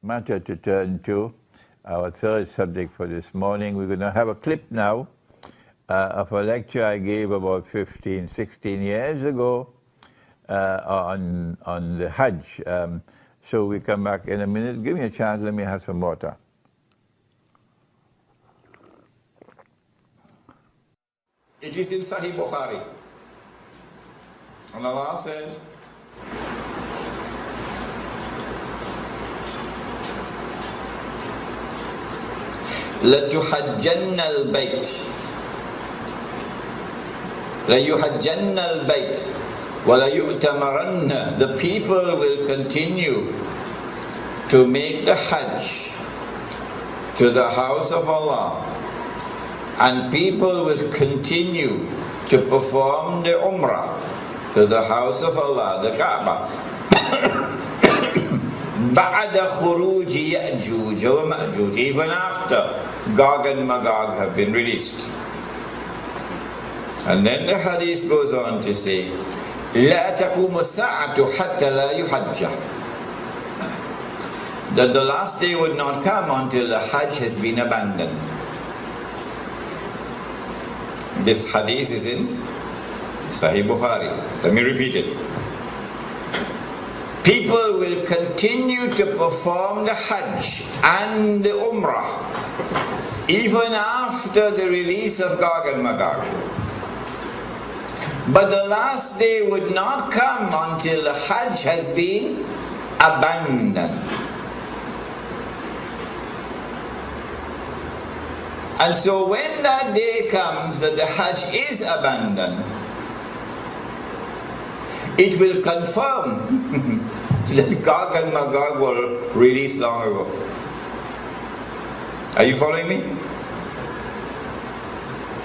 matter to turn to our third subject for this morning. We're going to have a clip now of a lecture I gave about 15, 16 years ago on the Hajj. So we come back in a minute. Give me a chance, let me have some water. It is in Sahih Bukhari. And Allah says, لَتُحَجَّنَّ الْبَيْتِ لَيُحَجَّنَّ الْبَيْتِ وَلَيُؤْتَمَرَنَّ. The people will continue to make the Hajj to the house of Allah, and people will continue to perform the Umrah to the house of Allah, the Kaaba. بَعْدَ خُرُوجِ يَأْجُوجَ وَمَأْجُوجَ. Even after Gog and Magog have been released. And then the hadith goes on to say, لَا تَقُومُ السَّاعَةُ حَتَّى لَا يُحَجَّ. That the last day would not come until the Hajj has been abandoned. This hadith is in Sahih Bukhari. Let me repeat it. People will continue to perform the Hajj and the Umrah even after the release of Gog and Magog. But the last day would not come until the Hajj has been abandoned. And so when that day comes that the Hajj is abandoned, it will confirm that Gog and Magog were released long ago. Are you following me?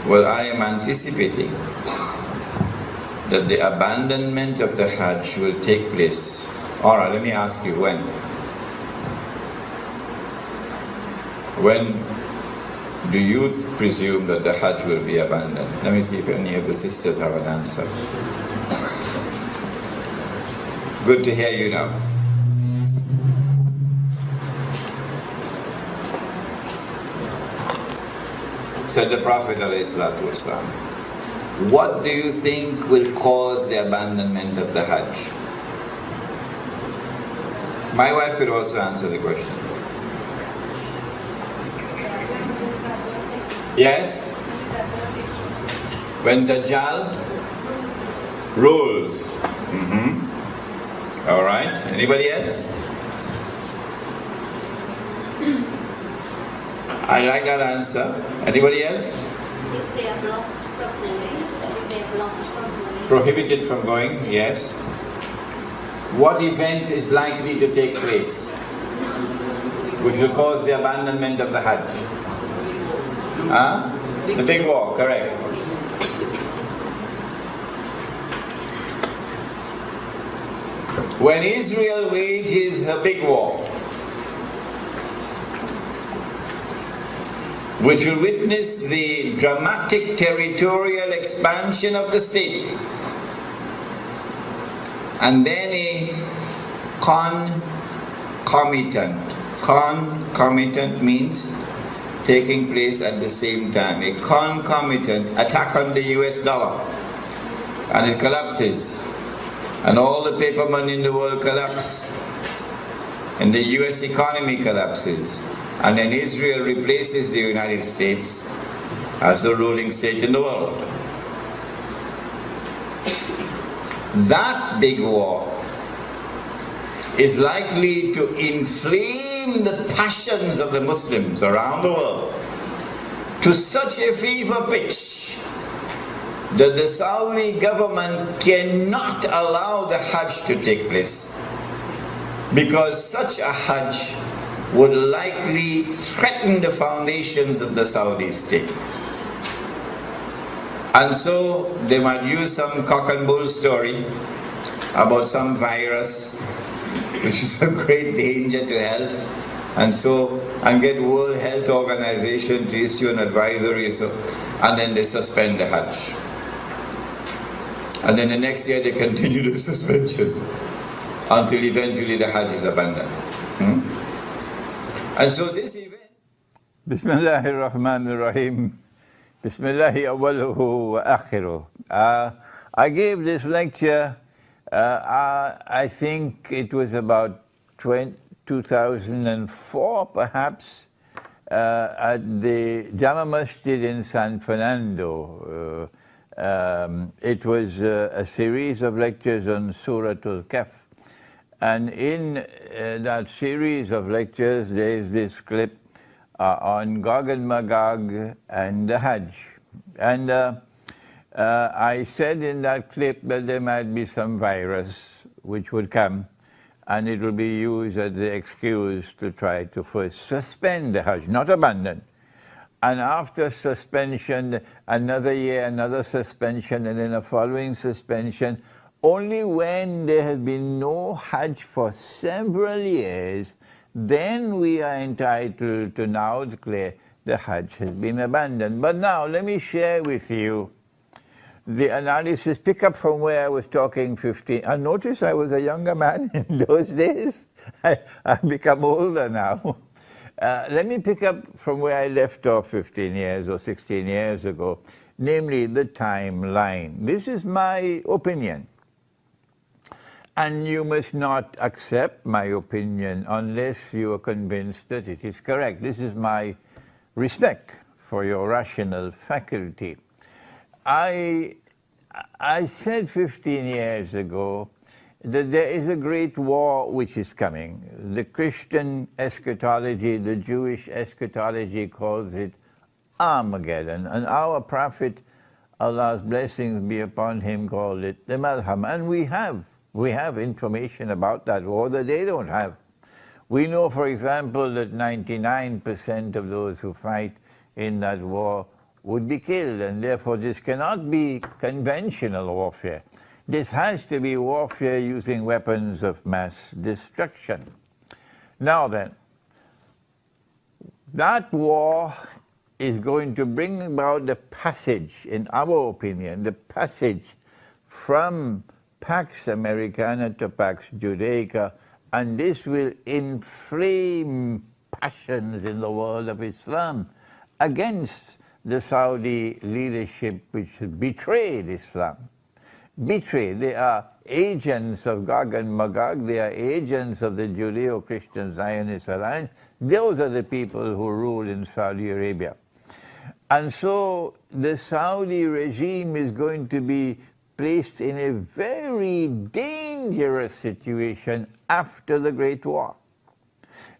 Well, I am anticipating that the abandonment of the Hajj will take place. Alright, let me ask you, when? When do you presume that the Hajj will be abandoned? Let me see if any of the sisters have an answer. Good to hear you now. Said the Prophet ﷺ, what do you think will cause the abandonment of the Hajj? My wife could also answer the question. Yes? When Dajjal rules. All right. Anybody else? I like that answer. Anybody else? If they are blocked from going. If they are blocked from going. Prohibited from going, yes. What event is likely to take place which will cause the abandonment of the Hajj? The big war, correct. When Israel wages her big war, which will witness the dramatic territorial expansion of the state, and then a concomitant means taking place at the same time, a concomitant attack on the US dollar, and it collapses, and all the paper money in the world collapse, and the US economy collapses, and then Israel replaces the United States as the ruling state in the world. That big war is likely to inflame the passions of the Muslims around the world to such a fever pitch that the Saudi government cannot allow the Hajj to take place, because such a Hajj would likely threaten the foundations of the Saudi state. And so they might use some cock and bull story about some virus which is a great danger to health, and get World Health Organization to issue an advisory, and then they suspend the Hajj. And then the next year they continue the suspension until eventually the Hajj is abandoned. And so this event, Bismillahir Rahmanir Rahim. Bismillahi awwaluhu wa akhiruh. I gave this lecture, I think it was about 2004 perhaps, at the Jama Masjid in San Fernando. It was a series of lectures on Surah Al-Kahf. And in that series of lectures, there is this clip on Gog and Magog and the Hajj. And I said in that clip that there might be some virus which would come, and it will be used as the excuse to try to first suspend the Hajj, not abandon. And after suspension, another year, another suspension, and then a following suspension. Only when there has been no Hajj for several years, then we are entitled to now declare the Hajj has been abandoned. But now let me share with you the analysis, pick up from where I was talking 15. And notice I was a younger man in those days. I've become older now. Let me pick up from where I left off 15 years or 16 years ago, namely the timeline. This is my opinion. And you must not accept my opinion unless you are convinced that it is correct. This is my respect for your rational faculty. I said 15 years ago that there is a great war which is coming. The Christian eschatology, the Jewish eschatology calls it Armageddon. And our prophet, Allah's blessings be upon him, called it the Malham. And we have information about that war that they don't have. We know, for example, that 99% of those who fight in that war would be killed, and therefore this cannot be conventional warfare. This has to be warfare using weapons of mass destruction. Now then, that war is going to bring about the passage, in our opinion, the passage from Pax Americana to Pax Judaica, and this will inflame passions in the world of Islam against the Saudi leadership which betrayed Islam. Betrayed. They are agents of Gog and Magog, they are agents of the Judeo-Christian Zionist Alliance. Those are the people who rule in Saudi Arabia. And so the Saudi regime is going to be placed in a very dangerous situation after the Great War.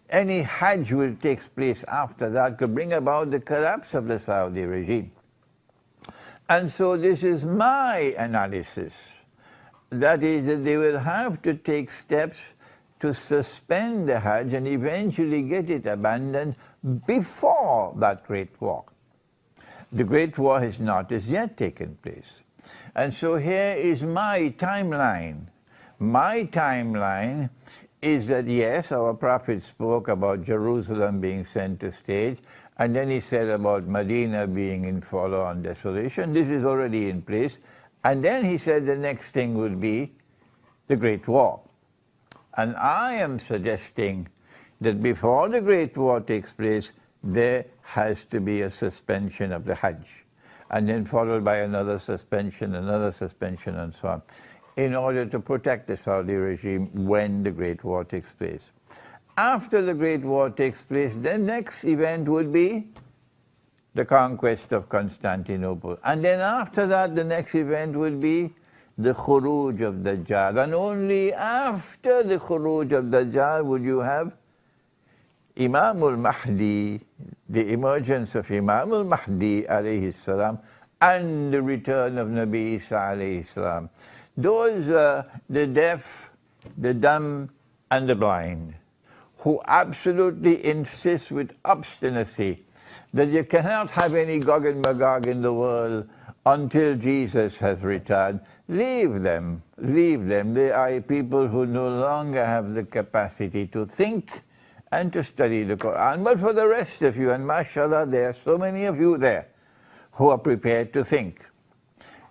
Any Hajj will take place after that could bring about the collapse of the Saudi regime. And so this is my analysis. That is that they will have to take steps to suspend the Hajj and eventually get it abandoned before that Great War. The Great War has not as yet taken place. And so here is my timeline. My timeline is that, yes, our prophet spoke about Jerusalem being center stage, and then he said about Medina being in forlorn desolation. This is already in place. And then he said the next thing would be the Great War. And I am suggesting that before the Great War takes place, there has to be a suspension of the Hajj, and then followed by another suspension, and so on, in order to protect the Saudi regime when the Great War takes place. After the Great War takes place, the next event would be the conquest of Constantinople. And then after that, the next event would be the Khuruj of Dajjal. And only after the Khuruj of Dajjal would you have Imam al-Mahdi, the emergence of Imam al-Mahdi alayhi salam, and the return of Nabi Isa alayhi salam. Those are the deaf, the dumb, and the blind, who absolutely insist with obstinacy that you cannot have any Gog and Magog in the world until Jesus has returned. Leave them, leave them. They are people who no longer have the capacity to think and to study the Quran. But for the rest of you, and mashallah, there are so many of you there who are prepared to think.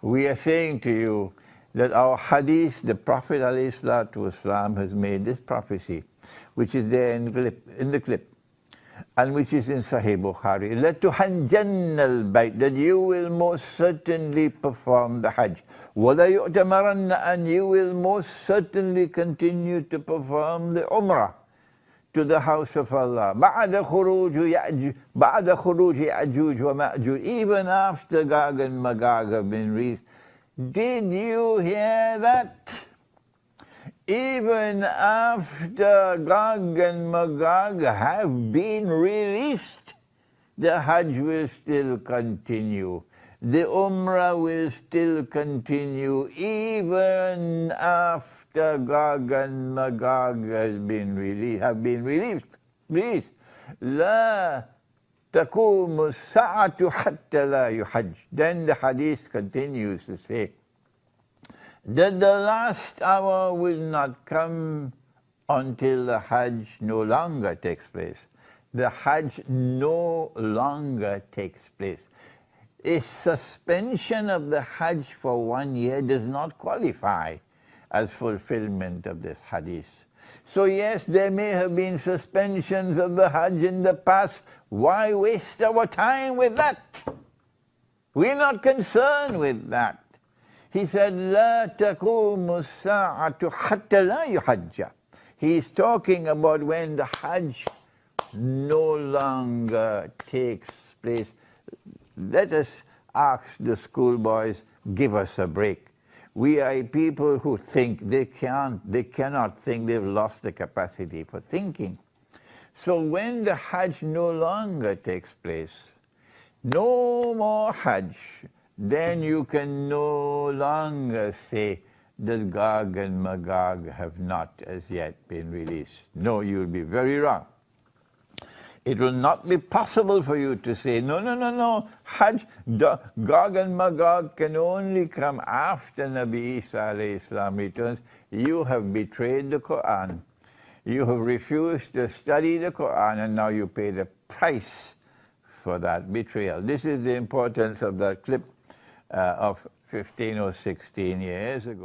We are saying to you that our hadith, the Prophet ﷺ has made this prophecy, which is there in the clip. and which is in Sahih Bukhari, لَتُحَنْجَنَّ الْبَيْتِ, that you will most certainly perform the Hajj. وَلَا يُؤْتَمَرَنَّ, and you will most certainly continue to perform the Umrah to the house of Allah. بَعْدَ خُرُوجِ يَأْجُوجُ وَمَأْجُوجُ, even after Gog and Magog have been released. Did you hear that? Even after Gog and Magog have been released, the Hajj will still continue. The Umrah will still continue even after Gog and Magog have been released. لا تقوم الساعة حتى لا يحج. Then the hadith continues to say that the last hour will not come until the Hajj no longer takes place. The Hajj no longer takes place. A suspension of the Hajj for 1 year does not qualify as fulfillment of this hadith. So yes, there may have been suspensions of the Hajj in the past. Why waste our time with that? We're not concerned with that. He said, لا تقوم الساعة حتى لا يحج. He's talking about when the Hajj no longer takes place. Let us ask the schoolboys, give us a break. We are people who think they cannot think, they've lost the capacity for thinking. So when the Hajj no longer takes place, no more Hajj, then you can no longer say that Gog and Magog have not as yet been released. No, you'll be very wrong. It will not be possible for you to say, no, Hajj, Gog and Magog can only come after Nabi Isa alayhi salam returns. You have betrayed the Quran. You have refused to study the Quran, and now you pay the price for that betrayal. This is the importance of that clip of 15 or 16 years ago.